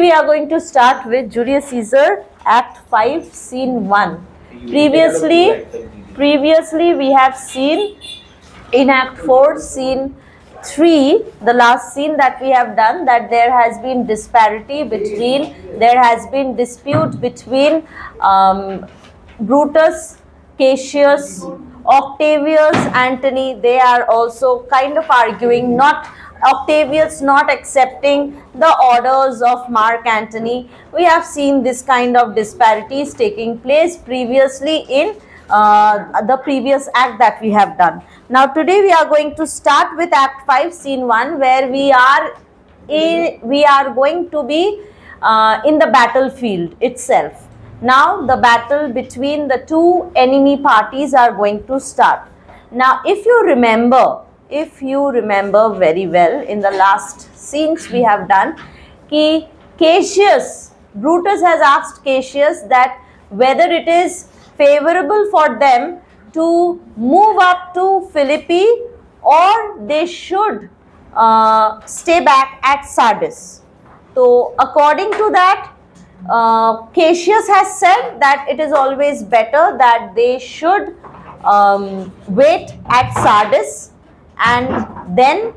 we are going to start with Julius Caesar, Act 5, Scene 1. Previously we have seen in Act 4, Scene 3, the last scene that we have done, that there has been disparity between, there has been dispute between Brutus, Cassius, Octavius, Antony. They are also kind of arguing, not Octavius not accepting the orders of Mark Antony. We have seen this kind of disparities taking place previously in the previous act that we have done. Now today we are going to start with Act 5, Scene 1, where we are going to be in the battlefield itself. Now the battle between the two enemy parties are going to start. Now if you remember very well, in the last scenes we have done, Cassius, Brutus has asked Cassius that whether it is favorable for them to move up to Philippi or they should stay back at Sardis. So according to that, Cassius has said that it is always better that they should wait at Sardis and then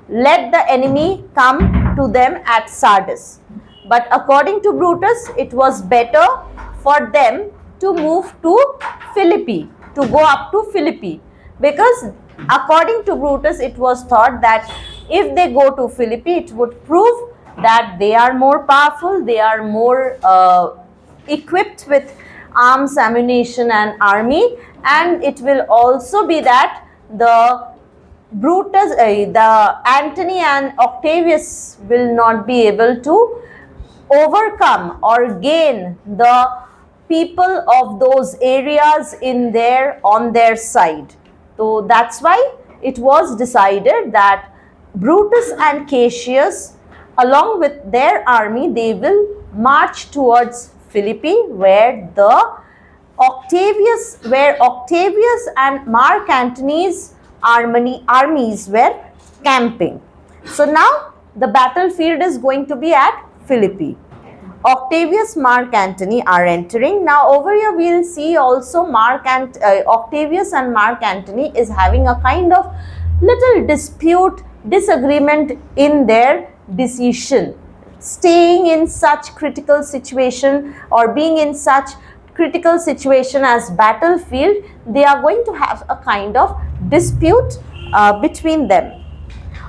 let the enemy come to them at Sardis. But according to Brutus, it was better for them to move to Philippi, to go up to Philippi, because according to Brutus, it was thought that if they go to Philippi, it would prove that they are more powerful, they are more equipped with arms, ammunition and army, and it will also be that the Antony and Octavius will not be able to overcome or gain the people of those areas on their side. So that's why it was decided that Brutus and Cassius, along with their army, they will march towards Philippi, where Octavius and Mark Antony's armies were camping. So now the battlefield is going to be at Philippi. Octavius, Mark Antony are entering. Now over here we will see also Octavius and Mark Antony is having a kind of little disagreement in their decision. Staying in such critical situation or being in such critical situation as battlefield, they are going to have a kind of dispute between them.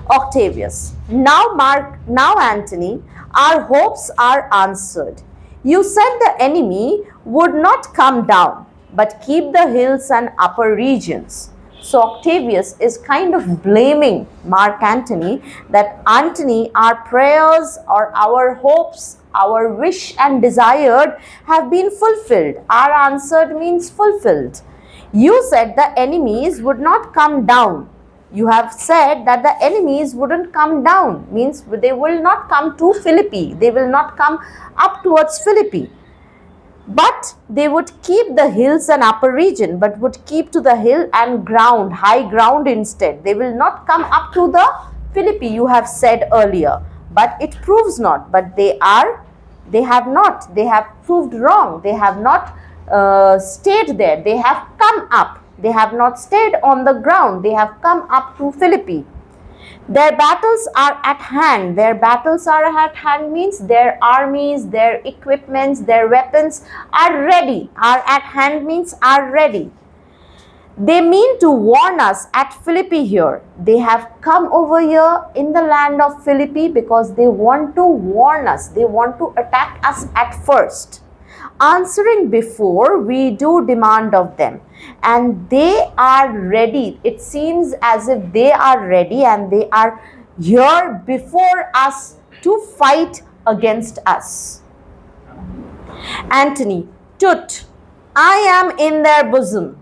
Octavius: now Antony, our hopes are answered. You said the enemy would not come down, but keep the hills and upper regions. So Octavius is kind of blaming Mark Antony that Antony, our prayers or our hopes, our wish and desired have been fulfilled. Our answered means fulfilled. You said the enemies would not come down. You have said that the enemies wouldn't come down, means they will not come to Philippi. They will not come up towards Philippi. But they would keep the hills and upper region, but would keep to the hill and ground, high ground instead. They will not come up to the Philippi, you have said earlier. But it proves not. But they have not. They have proved wrong. They have not stayed there. They have come up. They have not stayed on the ground. They have come up to Philippi. Their battles are at hand. Their battles are at hand means their armies, their equipments, their weapons are ready. Are at hand means are ready. They mean to warn us at Philippi here. They have come over here in the land of Philippi because they want to warn us. They want to attack us at first. Answering before we do demand of them, and they are ready. It seems as if they are ready and they are here before us to fight against us. Antony: Tut, I am in their bosom,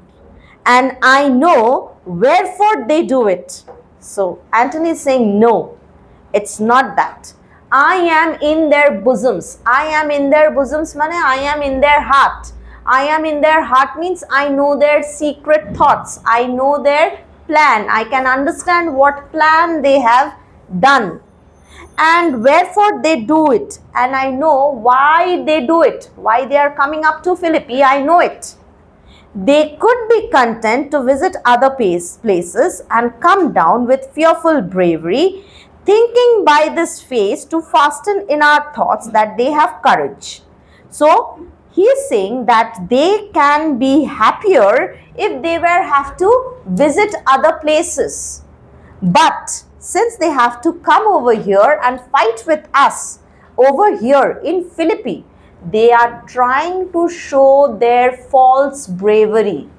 and I know wherefore they do it. So Antony is saying, no, it's not that. I am in their bosoms. I am in their bosoms means I am in their heart. I am in their heart means I know their secret thoughts. I know their plan. I can understand what plan they have done. And wherefore they do it, and I know why they do it, why they are coming up to Philippi, I know it. They could be content to visit other places and come down with fearful bravery, thinking by this phase to fasten in our thoughts that they have courage. So he is saying that they can be happier if they were have to visit other places. But since they have to come over here and fight with us over here in Philippi, they are trying to show their false bravery.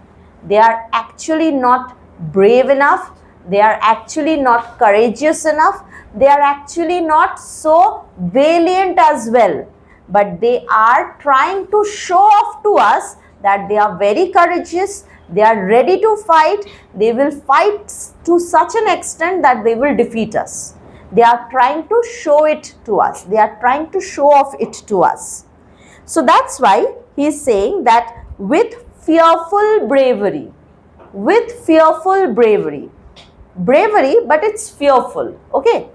They are actually not brave enough. They are actually not courageous enough. They are actually not so valiant as well. But they are trying to show off to us that they are very courageous. They are ready to fight. They will fight to such an extent that they will defeat us. They are trying to show it to us. They are trying to show off it to us. So that's why he is saying that with fearful bravery, with fearful bravery, but it's fearful, okay?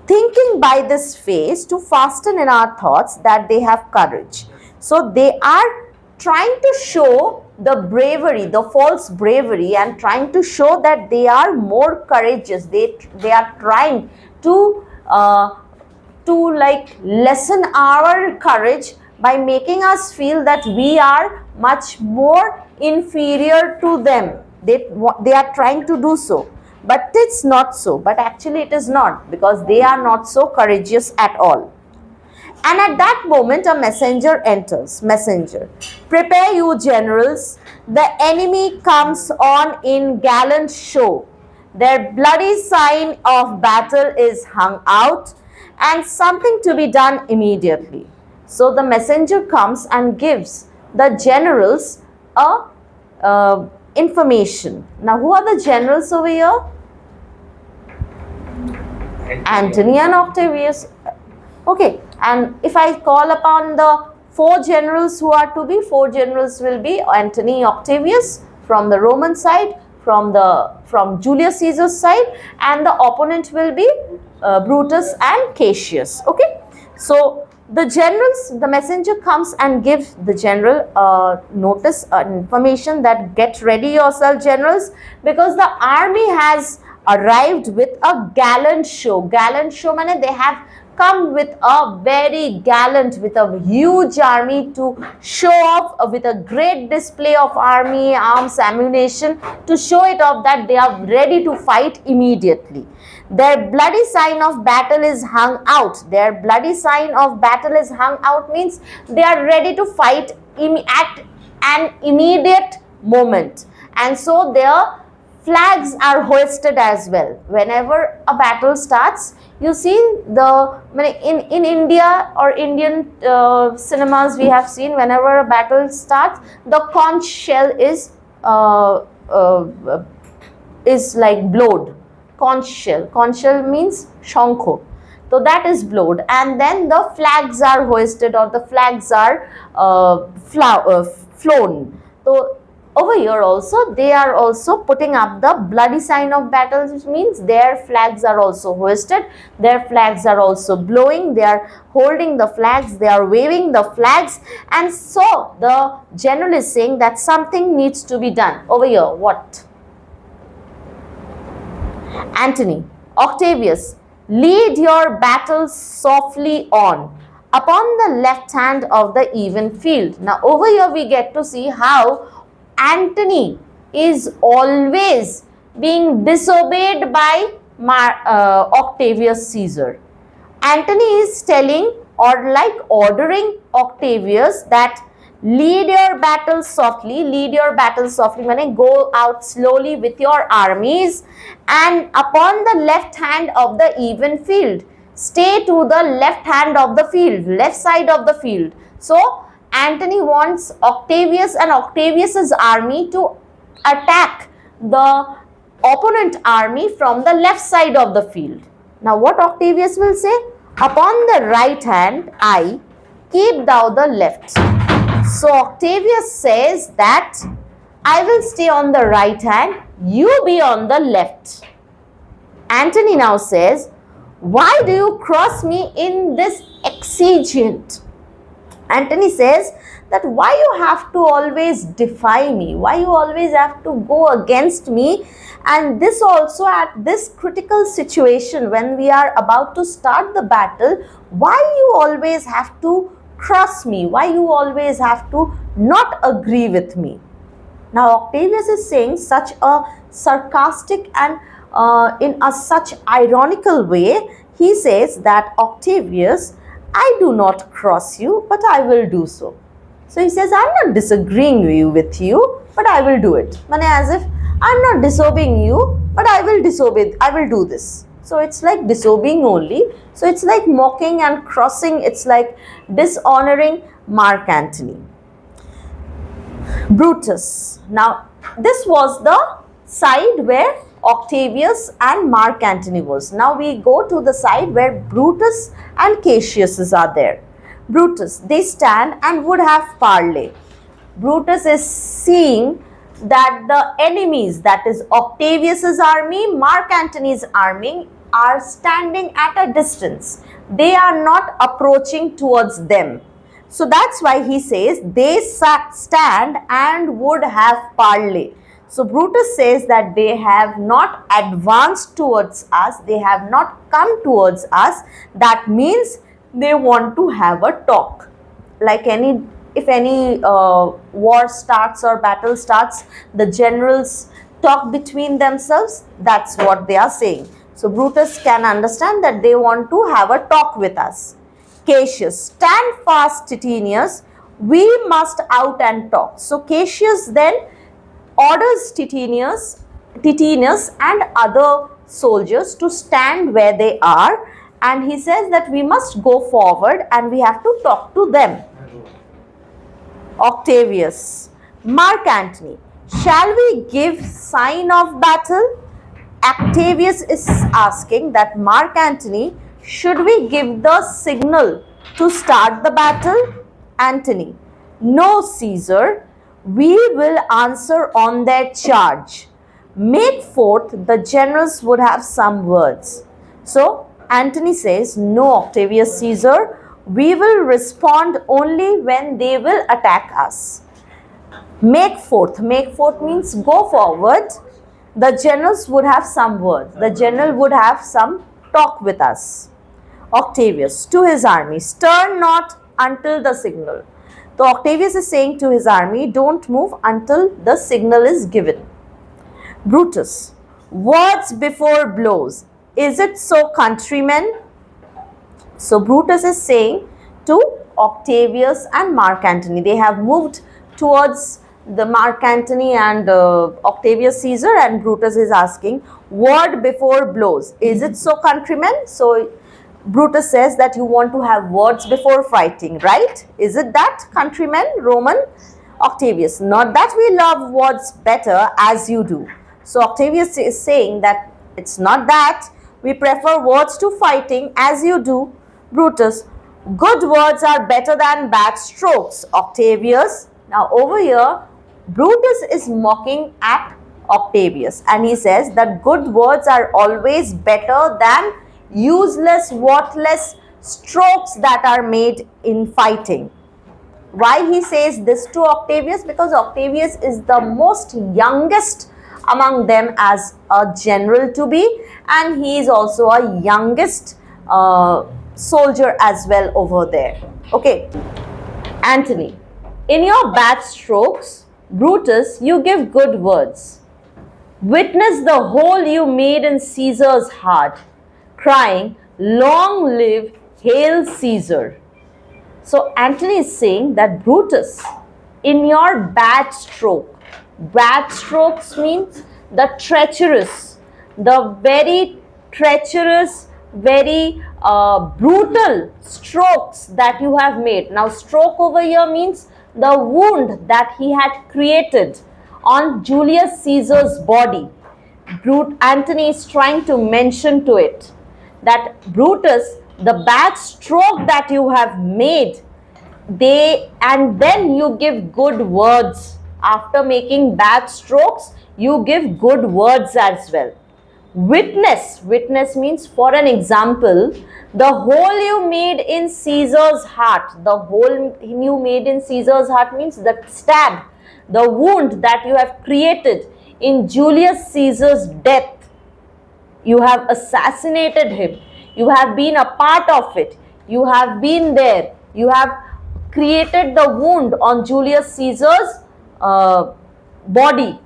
Thinking by this phase to fasten in our thoughts that they have courage. So they are trying to show the bravery, the false bravery, and trying to show that they are more courageous. They are trying to like lessen our courage by making us feel that we are much more inferior to them. They are trying to do so. But it's not so. But actually it is not, because they are not so courageous at all. And at that moment a messenger enters. Messenger, prepare you generals. The enemy comes on in gallant show. Their bloody sign of battle is hung out, and something to be done immediately. So the messenger comes and gives the generals a information. Now who are the generals over here? Antony and Octavius. Okay, and if I call upon the four generals who are to be, four generals will be Antony, Octavius from the Roman side, from Julius Caesar's side, and the opponent will be Brutus and Cassius. Okay, so the generals, the messenger comes and gives the general notice, information that get ready yourself, generals, because the army has arrived with a gallant show. Gallant show means they have come with a very gallant, with a huge army to show off, with a great display of army, arms, ammunition, to show it off that they are ready to fight immediately. Their bloody sign of battle is hung out. Their bloody sign of battle is hung out means they are ready to fight at an immediate moment. And so their flags are hoisted as well. Whenever a battle starts, you see in India or Indian cinemas we have seen, whenever a battle starts, the conch shell is like blowed. Conch shell means shankho. So that is blowed, and then the flags are hoisted, or the flags are flown. So over here also they are also putting up the bloody sign of battle, which means their flags are also hoisted, their flags are also blowing, they are holding the flags, they are waving the flags. And so the general is saying that something needs to be done. Over here, what? Antony, Octavius, lead your battle softly on upon the left hand of the even field. Now over here we get to see how Antony is always being disobeyed by Octavius Caesar. Antony is telling, or like ordering Octavius, that lead your battle softly. Lead your battle softly meaning go out slowly with your armies, and upon the left hand of the even field. Stay to the left hand of the field, left side of the field. So Antony wants Octavius and Octavius's army to attack the opponent army from the left side of the field. Now what Octavius will say? Upon the right hand I, keep thou the left. So Octavius says that I will stay on the right hand, you be on the left. Antony now says, Why do you cross me in this exigent? Antony says that why you have to always defy me, why you always have to go against me, and this also at this critical situation when we are about to start the battle, why you always have to cross me, why you always have to not agree with me. Now Octavius is saying such a sarcastic and in a such ironical way. He says that Octavius, I do not cross you, but I will do so. So he says, I'm not disagreeing with you, but I will do it. As if I'm not disobeying you, but I will disobey, I will do this. So it's like disobeying only. So it's like mocking and crossing, it's like dishonoring Mark Antony. Brutus. Now this was the side where Octavius and Mark Antony was. Now we go to the side where Brutus and Cassius are there. Brutus, they stand and would have parley. Brutus is seeing that the enemies, that is Octavius's army, Mark Antony's army, are standing at a distance. They are not approaching towards them. So that's why he says they stand and would have parley. So Brutus says that they have not advanced towards us, they have not come towards us. That means they want to have a talk. Like if any war starts or battle starts, the generals talk between themselves. That's what they are saying. So Brutus can understand that they want to have a talk with us. Cassius, stand fast, Titinius, we must out and talk. So Cassius then orders Titinius and other soldiers to stand where they are, and he says that we must go forward and we have to talk to them. Octavius, Mark Antony, shall we give sign of battle? Octavius is asking that Mark Antony, should we give the signal to start the battle? Antony, no, Caesar, we will answer on their charge. Make forth, the generals would have some words. So Antony says, no, Octavius Caesar, we will respond only when they will attack us. Make forth means go forward. The generals would have some words. The general would have some talk with us. Octavius to his army, stir not until the signal. So Octavius is saying to his army, don't move until the signal is given. Brutus, words before blows. Is it so, countrymen? So Brutus is saying to Octavius and Mark Antony, they have moved towards the Mark Antony and Octavius Caesar, and Brutus is asking, word before blows. Is it so, countrymen? So Brutus says that you want to have words before fighting, right? Is it that, countrymen, Roman? Octavius, not that we love words better as you do. So Octavius is saying that it's not that, we prefer words to fighting as you do. Brutus, good words are better than bad strokes. Octavius, now over here, Brutus is mocking at Octavius and he says that good words are always better than useless, worthless strokes that are made in fighting. Why he says this to Octavius? Because Octavius is the most youngest among them as a general to be, and he is also a youngest soldier as well over there. Okay. Antony, in your bad strokes, Brutus, you give good words. Witness the hole you made in Caesar's heart, crying, long live, hail Caesar. So Antony is saying that Brutus, in your bad strokes means the treacherous, the very treacherous, very brutal strokes that you have made. Now stroke over here means the wound that he had created on Julius Caesar's body. Antony is trying to mention to it that Brutus, the bad stroke that you have made, and then you give good words. After making bad strokes, you give good words as well. Witness. Witness means for an example, the hole you made in Caesar's heart. The hole you made in Caesar's heart means the stab, the wound that you have created in Julius Caesar's death. You have assassinated him. You have been a part of it. You have been there. You have created the wound on Julius Caesar's body.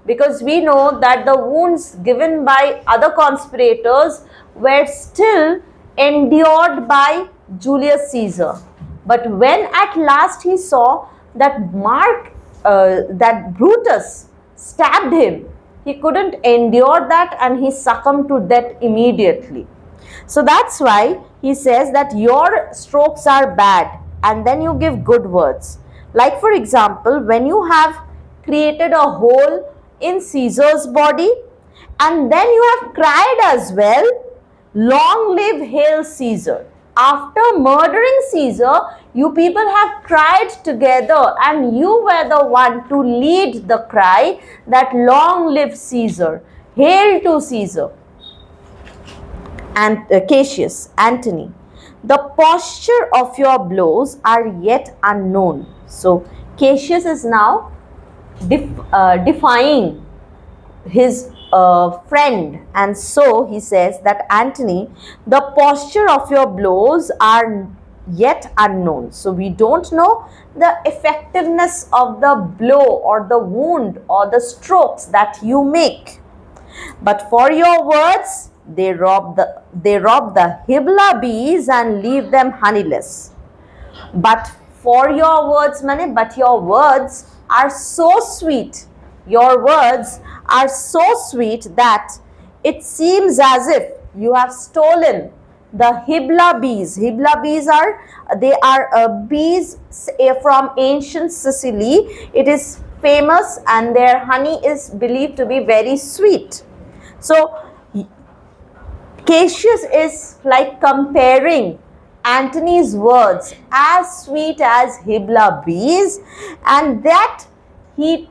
Because we know that the wounds given by other conspirators were still endured by Julius Caesar. But when at last he saw that that Brutus stabbed him, he couldn't endure that and he succumbed to death immediately. So that's why he says that your strokes are bad and then you give good words. Like for example, when you have created a hole in Caesar's body and then you have cried as well, long live Hail Caesar. After murdering Caesar, you people have cried together and you were the one to lead the cry that long live Caesar, hail to Caesar. And Cassius, Antony, the posture of your blows are yet unknown. So Cassius is now defying his friend, and so he says that Antony, the posture of your blows are yet unknown. So we don't know the effectiveness of the blow or the wound or the strokes that you make. But for your words, they rob the Hybla bees and leave them honeyless. But for your words, but your words are so sweet. Your words are so sweet that it seems as if you have stolen the Hybla bees. Hybla bees are bees from ancient Sicily. It is famous and their honey is believed to be very sweet. So Cassius is like comparing Antony's words as sweet as Hybla bees, and that he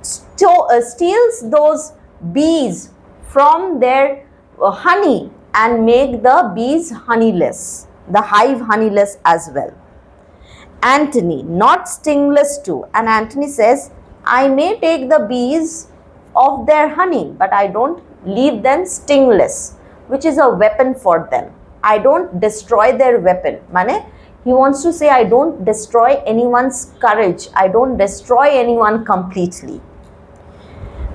steals those bees from their honey and make the bees honeyless, the hive honeyless as well. Antony, not stingless too. And Antony says, I may take the bees of their honey, but I don't leave them stingless, which is a weapon for them. I don't destroy their weapon. He wants to say, I don't destroy anyone's courage. I don't destroy anyone completely.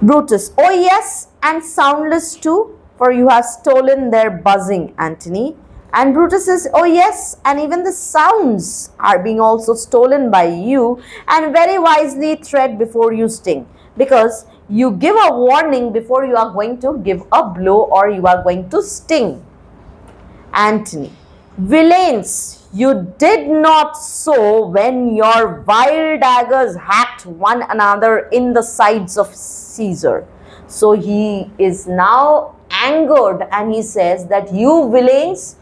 Brutus, oh yes, and soundless too, for you have stolen their buzzing, Antony. And Brutus says, oh yes, and even the sounds are being also stolen by you, and very wisely tread before you sting, because you give a warning before you are going to give a blow or you are going to sting. Antony, villains, you did not so when your vile daggers hacked one another in the sides of Caesar. So he is now angered and he says that you villains,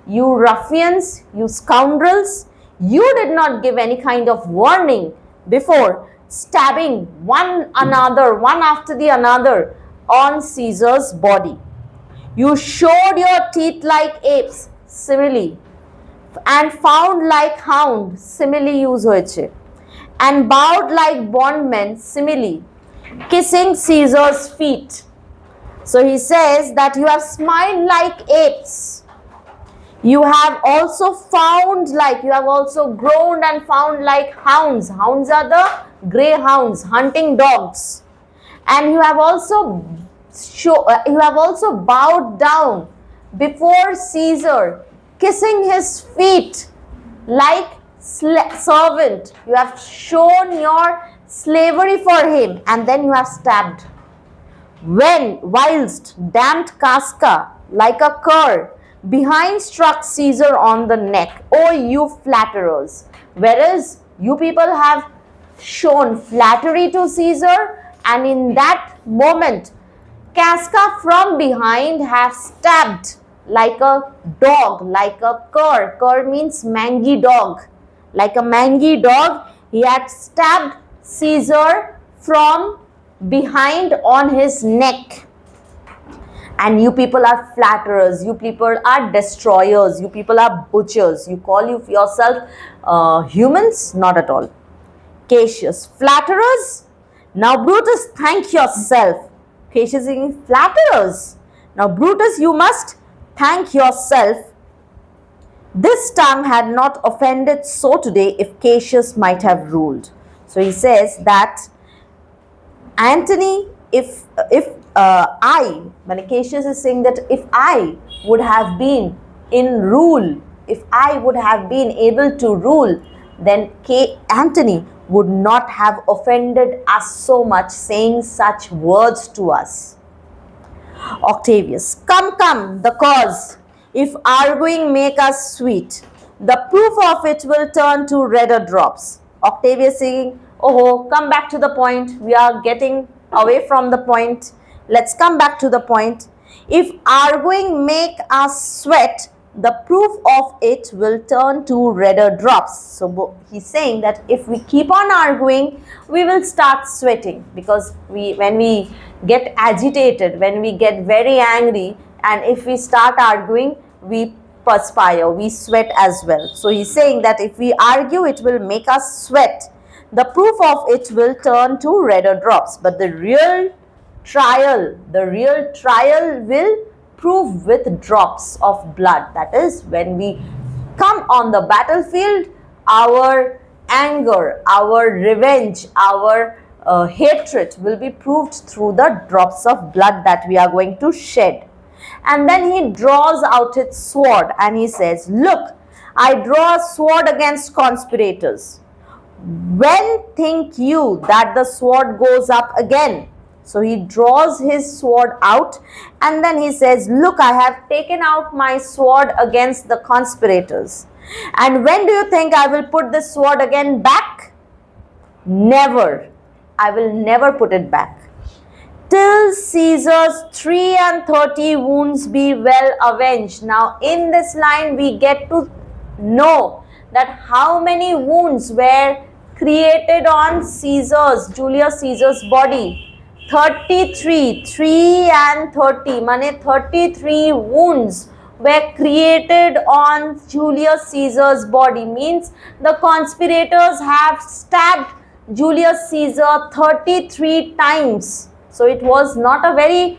you ruffians, you scoundrels, you did not give any kind of warning before stabbing one another, one after the another on Caesar's body. You showed your teeth like apes, simile, and found like hound, simile use hoyeche, and bowed like bondmen, simile, kissing Caesar's feet. So he says that you have smiled like apes. You have also found like, you have also groaned and found like hounds. Hounds are the greyhounds, hunting dogs. And you have also bowed down before Caesar, kissing his feet like servant. You have shown your slavery for him, and then you have stabbed. Whilst damned Casca, like a cur, behind struck Caesar on the neck. Oh, you flatterers! Whereas you people have shown flattery to Caesar, and in that moment, Casca from behind have stabbed like a dog, like a cur. Cur means mangy dog. Like a mangy dog, he had stabbed Caesar from behind on his neck. And you people are flatterers, you people are destroyers, you people are butchers. You call yourself humans? Not at all. Cassius, flatterers? Now Brutus, thank yourself. Cassius saying, flatterers? Now Brutus, you must thank yourself. This tongue had not offended so today if Cassius might have ruled. So he says that Antony, if when Cassius is saying that if I would have been in rule, if I would have been able to rule, then Antony would not have offended us so much, saying such words to us. Octavius, come, the cause. If arguing make us sweet, the proof of it will turn to redder drops. Octavius saying, oh, come back to the point. We are getting away from the point. Let's come back to the point. If arguing make us sweat, the proof of it will turn to redder drops. So he's saying that if we keep on arguing, we will start sweating, because when we get agitated, when we get very angry, and if we start arguing, we perspire, we sweat as well. So he's saying that if we argue, it will make us sweat. The proof of it will turn to redder drops. But the real trial will prove with drops of blood. That is, when we come on the battlefield, our anger, our revenge, our hatred will be proved through the drops of blood that we are going to shed. And then he draws out his sword and he says, look, I draw a sword against conspirators. When think you that the sword goes up again? So he draws his sword out and then he says, look, I have taken out my sword against the conspirators. And when do you think I will put this sword again back? Never. I will never put it back. Till Caesar's 33 wounds be well avenged. Now in this line we get to know that how many wounds were created on Julius Caesar's body. 33, 3 and 30, mane 33 wounds were created on Julius Caesar's body. Means the conspirators have stabbed Julius Caesar 33 times. So it was not a very,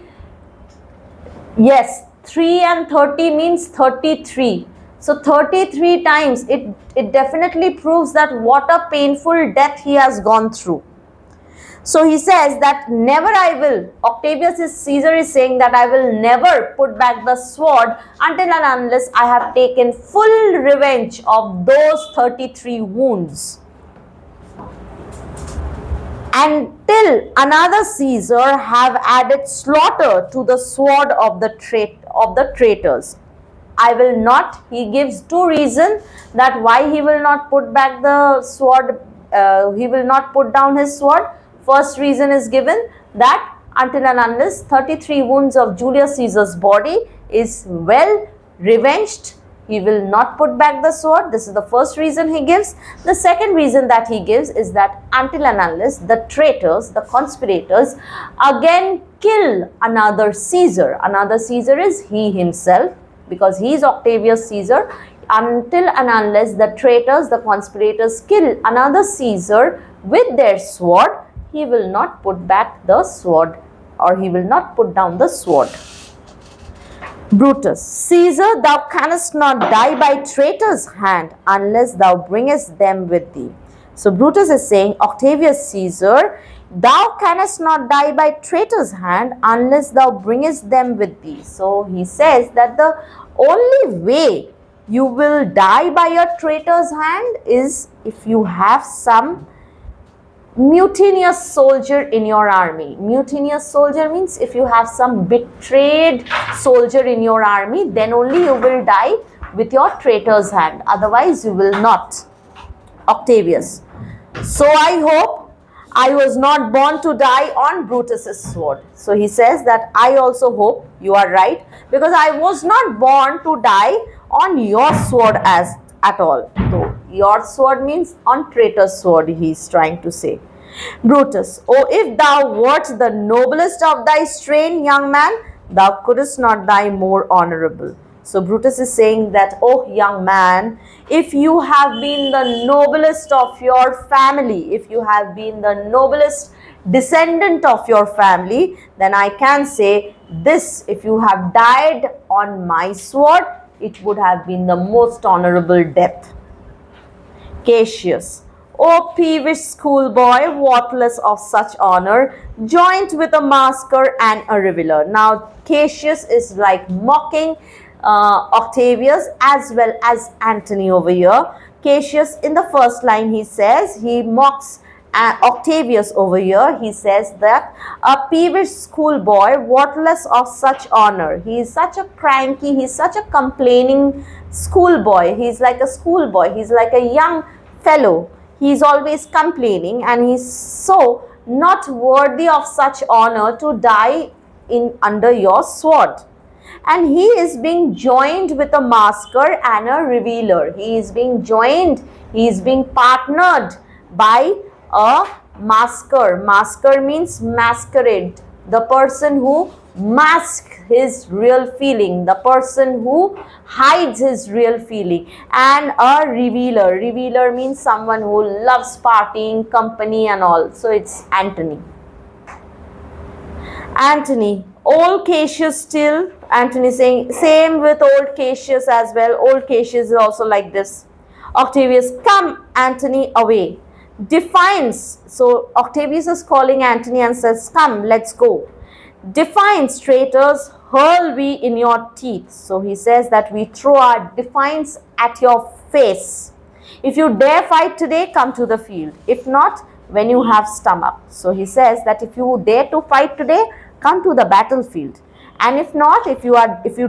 yes, 3 and 30 means 33. So 33 times, it definitely proves that what a painful death he has gone through. So he says that never I will, Caesar is saying that I will never put back the sword until and unless I have taken full revenge of those 33 wounds. Until another Caesar have added slaughter to the sword of the traitors. I will not, he gives two reasons that why he will not put back the sword, he will not put down his sword. First reason is given that until and unless 33 wounds of Julius Caesar's body is well revenged, he will not put back the sword. This is the first reason he gives. The second reason that he gives is that until and unless the traitors, the conspirators, again kill another Caesar. Another Caesar is he himself, because he is Octavius Caesar. Until and unless the traitors, the conspirators kill another Caesar with their sword, he will not put back the sword, or he will not put down the sword. Brutus, Caesar, thou canst not die by traitors' hand unless thou bringest them with thee. So Brutus is saying, Octavius Caesar, thou canst not die by traitors' hand unless thou bringest them with thee. So he says that the only way you will die by a traitor's hand is if you have some mutinous soldier in your army. Mutinous soldier means if you have some betrayed soldier in your army, then only you will die with your traitor's hand. Otherwise, you will not. Octavius. So I hope I was not born to die on Brutus's sword. So he says that I also hope you are right, because I was not born to die on your sword at all. So your sword means on traitor's sword, he is trying to say. Brutus, oh, if thou wert the noblest of thy strain, young man, thou couldst not die more honorable. So Brutus is saying that, oh young man, if you have been the noblest of your family, if you have been the noblest descendant of your family, then I can say this, if you have died on my sword, it would have been the most honorable death. Cassius, O peevish schoolboy, worthless of such honor, joined with a masker and a reveler. Now Cassius is like mocking Octavius as well as Antony over here. Cassius, in the first line, he says, he mocks Octavius over here. He says that a peevish schoolboy, worthless of such honor. He is such a cranky, he is such a complaining schoolboy. He is like a schoolboy, he is like a young fellow. He is always complaining, and he is so not worthy of such honor to die in under your sword. And he is being joined with a masker and a revealer. He is being joined, he is being partnered by a masker. Masker means masquerade, the person who masks his real feeling, the person who hides his real feeling, and a revealer. Revealer means someone who loves partying, company and all. So it's Antony. Antony, old Cassius still, Antony saying, same with old Cassius as well. Old Cassius is also like this. Octavius, come Antony away. Defiance. So Octavius is calling Antony and says, come, let's go. Defiance, traitors, hurl we in your teeth. So he says that we throw our defiance at your face. If you dare fight today, come to the field. If not, when you have stomach. So he says that if you dare to fight today, come to the battlefield. And if not, if you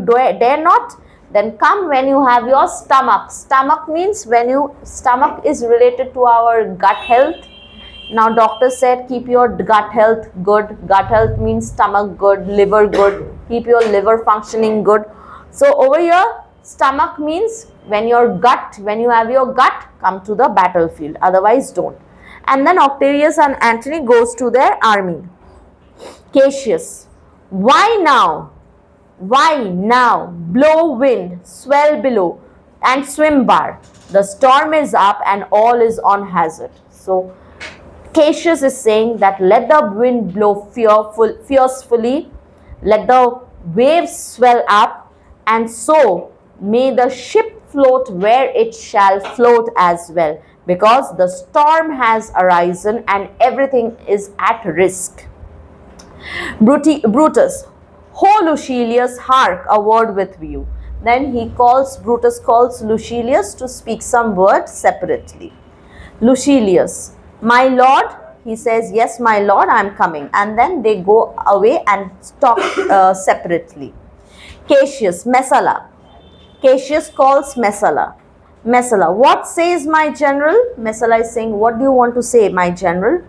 dare not, then come when you have your stomach. Stomach means stomach is related to our gut health. Now doctor said keep your gut health good. Gut health means stomach good, liver good, keep your liver functioning good. So over here, stomach means when you have your gut, come to the battlefield, otherwise don't. And then Octavius and Antony goes to their army. Cassius, why now? Why now? Blow wind, swell below, and swim bar. The storm is up and all is on hazard. So Cassius is saying that let the wind blow fiercely, let the waves swell up, and so may the ship float where it shall float as well, because the storm has arisen and everything is at risk. Brutus, ho Lucilius, hark, a word with you. Then Brutus calls Lucilius to speak some words separately. Lucilius, my lord, he says, yes, my lord, I am coming. And then they go away and talk separately. Cassius, Messala. Cassius calls Messala. Messala, what says my general? Messala is saying, what do you want to say, my general?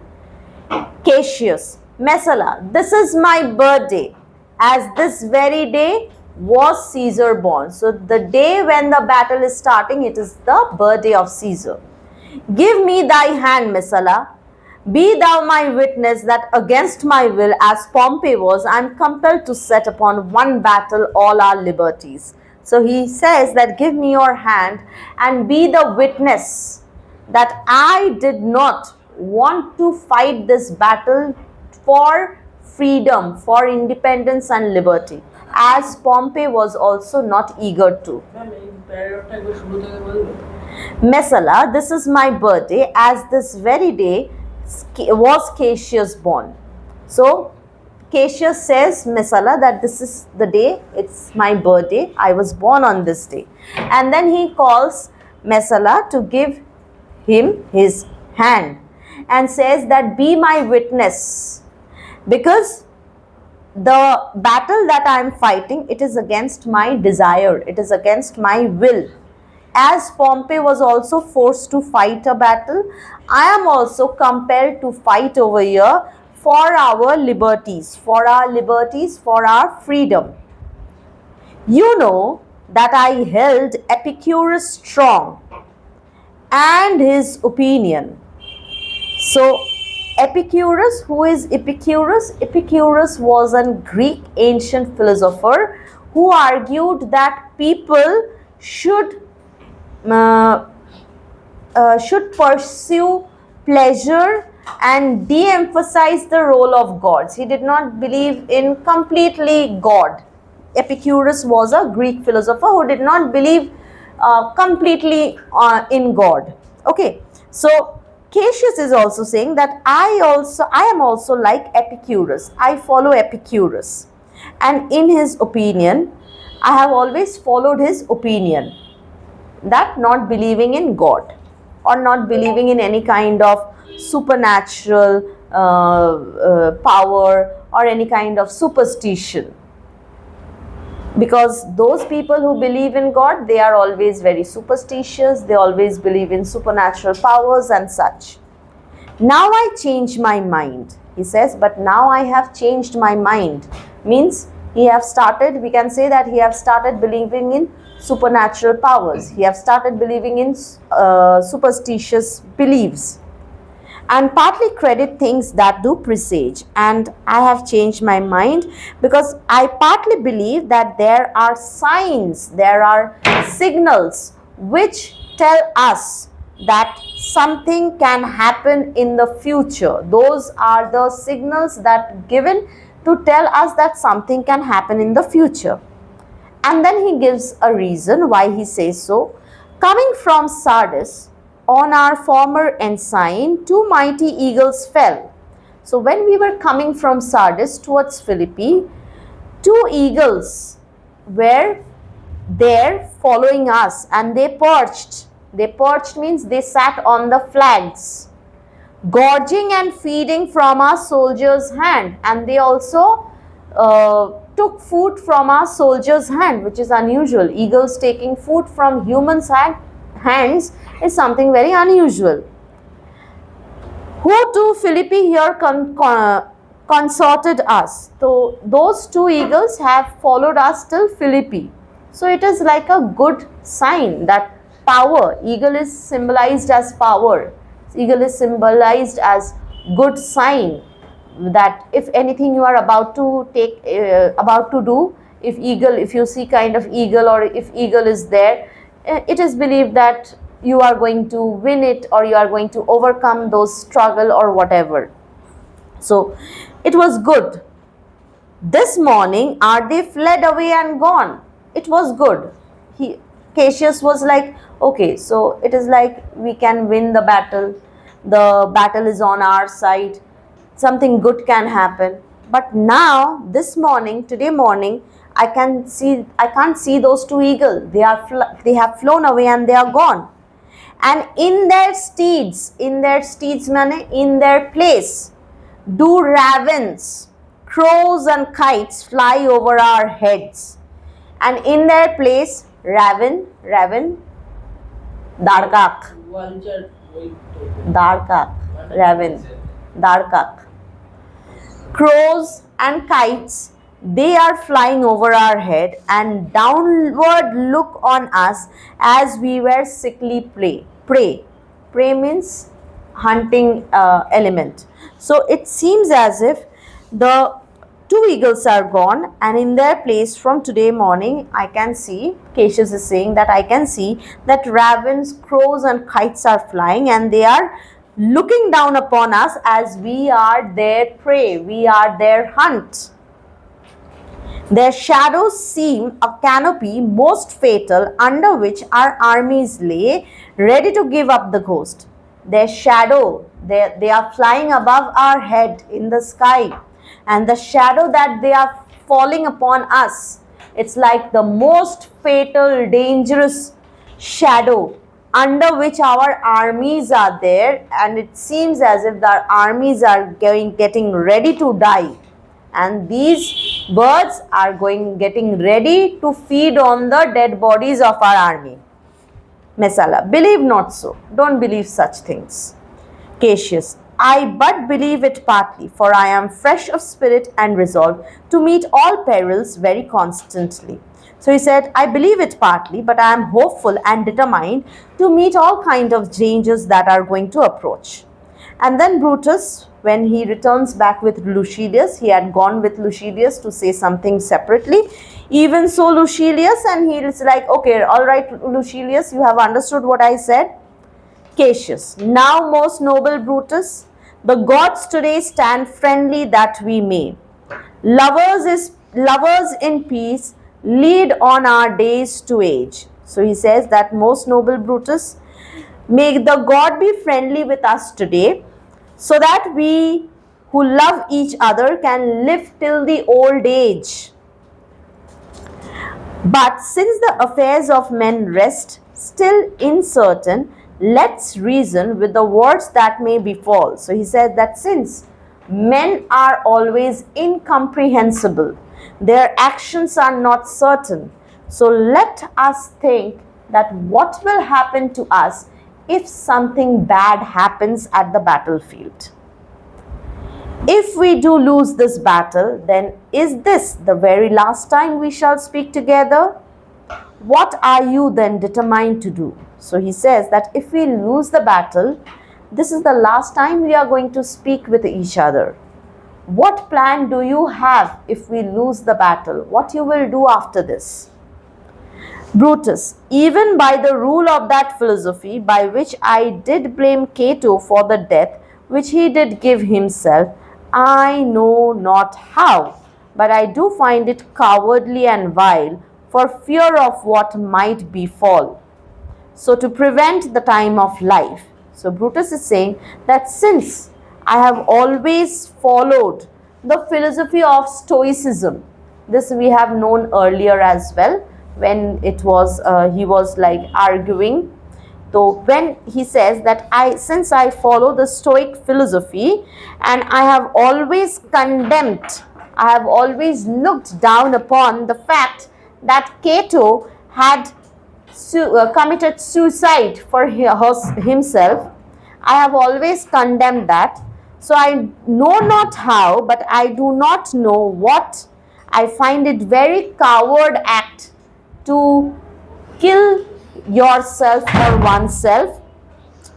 Cassius, Messala, this is my birthday, as this very day was Caesar born. So the day when the battle is starting, it is the birthday of Caesar. Give me thy hand, Messala. Be thou my witness that against my will, as Pompey was, I am compelled to set upon one battle all our liberties. So he says that give me your hand and be the witness that I did not want to fight this battle for freedom, for independence and liberty, as Pompey was also not eager to. Messala, this is my birthday, as this very day was Cassius born. So Cassius says Messala that this is the day, it's my birthday, I was born on this day. And then he calls Messala to give him his hand and says that be my witness, because the battle that I am fighting, it is against my desire, it is against my will. As Pompey was also forced to fight a battle, I am also compelled to fight over here for our liberties, for our freedom. You know that I held Epicurus strong and his opinion. So Epicurus, who is Epicurus? Epicurus was a Greek ancient philosopher who argued that people should pursue pleasure and de-emphasize the role of gods. He did not believe in completely God. Epicurus was a Greek philosopher who did not believe completely in God. Okay, so Cassius is also saying that I am also like Epicurus. I follow Epicurus, and in his opinion, I have always followed his opinion that not believing in God or not believing in any kind of supernatural power or any kind of superstition, because those people who believe in God, they are always very superstitious, they always believe in supernatural powers and such. Now I change my mind, he says, but now I have changed my mind, means we can say that he have started believing in supernatural powers, he have started believing in superstitious beliefs, and partly credit things that do presage. And I have changed my mind because I partly believe that there are signs, there are signals which tell us that something can happen in the future. Those are the signals that given to tell us that something can happen in the future. And then he gives a reason why he says so. Coming from Sardis, on our former ensign, 2 mighty eagles fell. So when we were coming from Sardis towards Philippi, 2 eagles were there following us, and they perched. They perched means they sat on the flags, gorging and feeding from our soldiers' hand, and they also took food from our soldiers' hand, which is unusual. Eagles taking food from humans' hands is something very unusual. Who to Philippi here consorted us. So those 2 eagles have followed us till Philippi. So it is like a good sign that power, eagle is symbolized as power. Eagle is symbolized as good sign that if anything you are about to do, if you see kind of eagle, or if eagle is there, it is believed that you are going to win it, or you are going to overcome those struggle or whatever. So it was good. This morning are they fled away and gone. It was good. Cassius was like, okay, so it is like we can win the battle. The battle is on our side. Something good can happen. But now, today morning, I can't see those 2 eagles. They have flown away and they are gone. And in their steeds means in their place, do ravens, crows and kites fly over our heads. And in their place, raven, darkak, raven, crows and kites, they are flying over our head and downward look on us as we were sickly prey. Prey means hunting element. So it seems as if the 2 eagles are gone, and in their place from today morning, I can see, Cassius is saying that I can see that ravens, crows and kites are flying, and they are looking down upon us as we are their prey, we are their hunt. Their shadows seem a canopy most fatal, under which our armies lay, ready to give up the ghost. Their shadow, they are flying above our head in the sky, and the shadow that they are falling upon us, it's like the most fatal, dangerous shadow under which our armies are there, and it seems as if the armies are getting ready to die, and these birds are getting ready to feed on the dead bodies of our army. Messala, believe not so. Don't believe such things. Cassius, I but believe it partly, for I am fresh of spirit and resolved to meet all perils very constantly. So he said, I believe it partly, but I am hopeful and determined to meet all kinds of dangers that are going to approach. And then Brutus, when he returns back with Lucilius, he had gone with Lucilius to say something separately. Even so, Lucilius, and he is like, okay, all right, Lucilius, you have understood what I said. Cassius, now most noble Brutus, the gods today stand friendly that we may. Lovers in peace lead on our days to age. So he says that most noble Brutus, may the God be friendly with us today, so that we who love each other can live till the old age. But since the affairs of men rest still uncertain, let's reason with the words that may befall. So he said that since men are always incomprehensible, their actions are not certain, so let us think that what will happen to us if something bad happens at the battlefield. If we do lose this battle, then is this the very last time we shall speak together? What are you then determined to do? So he says that if we lose the battle, this is the last time we are going to speak with each other. What plan do you have if we lose the battle? What you will do after this? Brutus, even by the rule of that philosophy by which I did blame Cato for the death which he did give himself, I know not how, but I do find it cowardly and vile for fear of what might befall. So to prevent the time of life. So Brutus is saying that since I have always followed the philosophy of Stoicism, this we have known earlier as well, when it was he was like arguing. So when he says that since I follow the Stoic philosophy, and I have always condemned, I have always looked down upon the fact that Cato had committed suicide for himself, I have always condemned that. So I know not how, but I do not know what. I find it very coward act to kill yourself or oneself.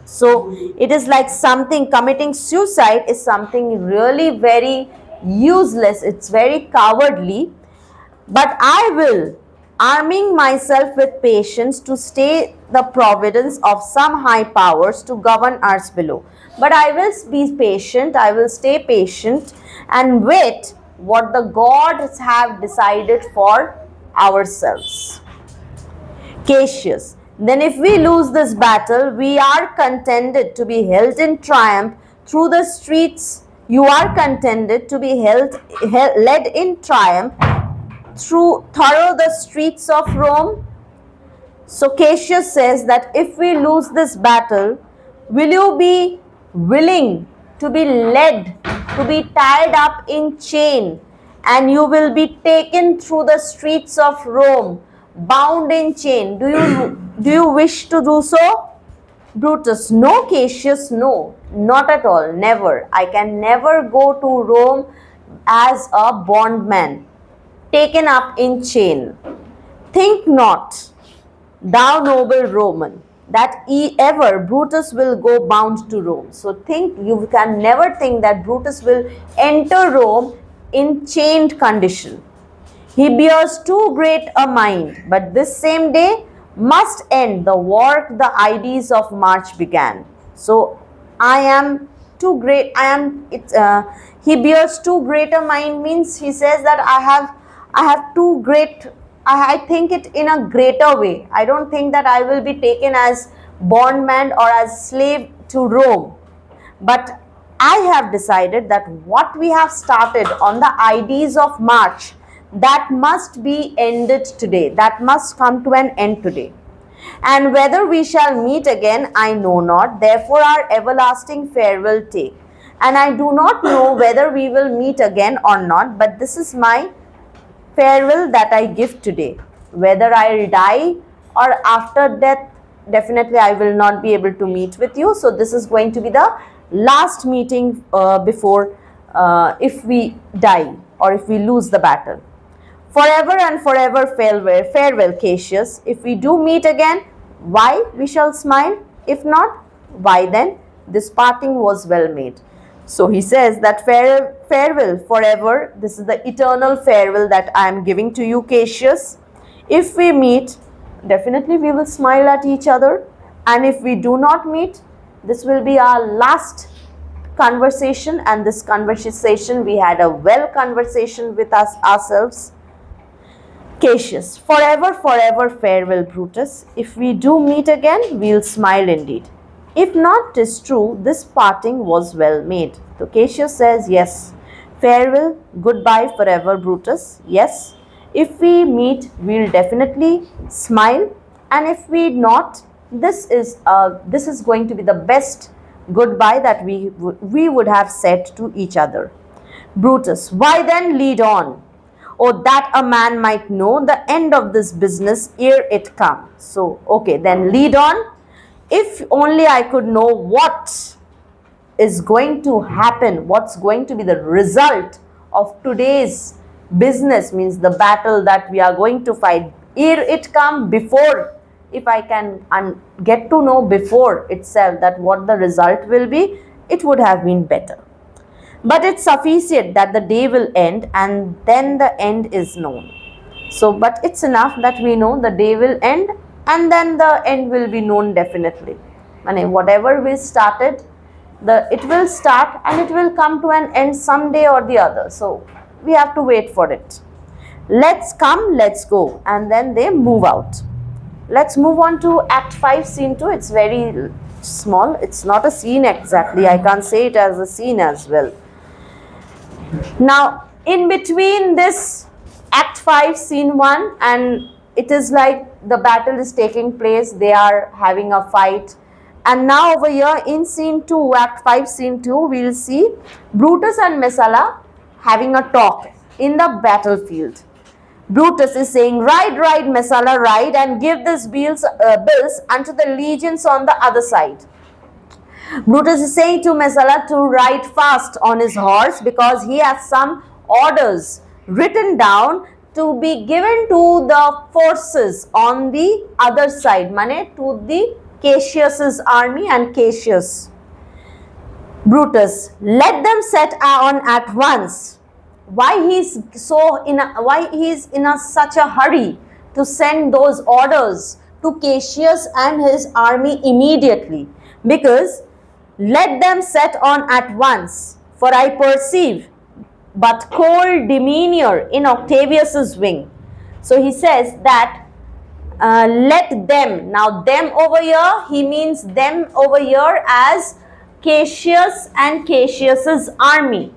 So it is like something, committing suicide is something really very useless, it's very cowardly. But I will, arming myself with patience to stay the providence of some high powers to govern earth below. But I will be patient, I will stay patient and wait what the gods have decided for ourselves. Cassius, then if we lose this battle, we are contented to be held in triumph through the streets. You are contented to be led in triumph through the streets of Rome. So Cassius says that if we lose this battle, will you be willing to be led, to be tied up in chain, and you will be taken through the streets of Rome, bound in chain? Do you wish to do so? Brutus, no. Cassius, no, not at all, never. I can never go to Rome as a bondman, taken up in chain. Think not, thou noble Roman, that ever Brutus will go bound to Rome. So you can never think that Brutus will enter Rome in chained condition. He bears too great a mind, but this same day must end the work the Ides of March began. So I am too great, he bears too great a mind means he says that I have too great, I think it in a greater way. I don't think that I will be taken as bondman or as slave to Rome. But I have decided that what we have started on the Ides of March, that must be ended today. That must come to an end today. And whether we shall meet again, I know not. Therefore our everlasting farewell take. And I do not know whether we will meet again or not, but this is my farewell that I give today. Whether I die or after death, definitely I will not be able to meet with you. So this is going to be the last meeting before if we die or if we lose the battle. Forever and forever farewell, Cassius. If we do meet again, why we shall smile? If not, why then this parting was well made. So he says that farewell forever. This is the eternal farewell that I am giving to you, Cassius. If we meet, definitely we will smile at each other. And if we do not meet, this will be our last conversation. And this conversation, we had a well conversation with us ourselves. Cassius, forever, forever farewell, Brutus. If we do meet again, we'll smile indeed. If not, 'tis true, this parting was well made. So Cassius says, yes, farewell, goodbye forever, Brutus. Yes, if we meet, we'll definitely smile, and if we not, this is going to be the best goodbye that we would have said to each other. Brutus, why then lead on? Oh, that a man might know the end of this business ere it come. So, okay, then lead on. If only I could know what is going to happen, what's going to be the result of today's business, means the battle that we are going to fight, ere it come, before, if I can get to know before itself that what the result will be, it would have been better. But it's sufficient that the day will end, and then the end is known. So, but it's enough that we know the day will end, and then the end will be known definitely. And whatever we started, it will start and it will come to an end someday or the other. So we have to wait for it. Let's come, let's go. And then they move out. Let's move on to Act 5, Scene 2. It's very small. It's not a scene exactly. I can't say it as a scene as well. Now, in between this Act 5, Scene 1, and it is like the battle is taking place. They are having a fight. And now over here in Scene 2, Act 5, Scene 2, we will see Brutus and Messala having a talk in the battlefield. Brutus is saying, ride, ride, Messala, ride, and give these bills unto the legions on the other side. Brutus is saying to Messala to ride fast on his horse because he has some orders written down to be given to the forces on the other side, to the Cassius's army and Cassius. Brutus, let them set on at once. Why he is in such a hurry to send those orders to Cassius and his army immediately? Because let them set on at once, for I perceive but cold demeanor in Octavius's wing. So he says that let them. Now them over here, he means them over here as Cassius and Cassius's army.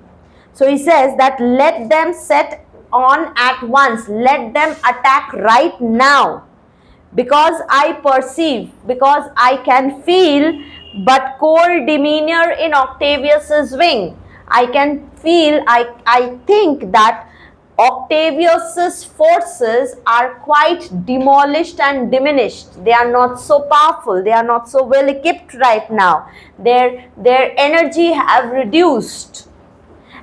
So he says that let them set on at once, let them attack right now, because I perceive, because I can feel but cold demeanor in Octavius's wing. I can feel, I think that Octavius's forces are quite demolished and diminished. They are not so powerful. They are not so well equipped right now. Their energy have reduced,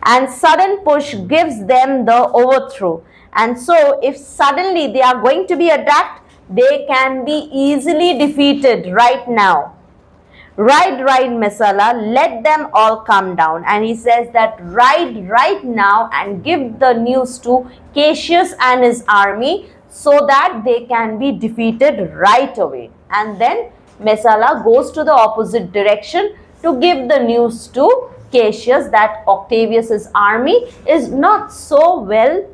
and sudden push gives them the overthrow. And so if suddenly they are going to be attacked, they can be easily defeated right now. Ride, ride, Messala, let them all come down. And he says that ride right now and give the news to Cassius and his army so that they can be defeated right away. And then Messala goes to the opposite direction to give the news to Cassius that Octavius's army is not so well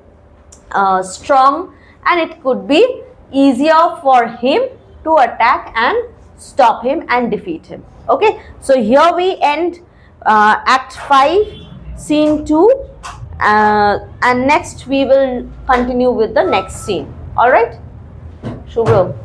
strong, and it could be easier for him to attack and stop him and defeat him. Okay, so here we end Act 5, Scene 2, and next we will continue with the next scene. Alright, Shubhro.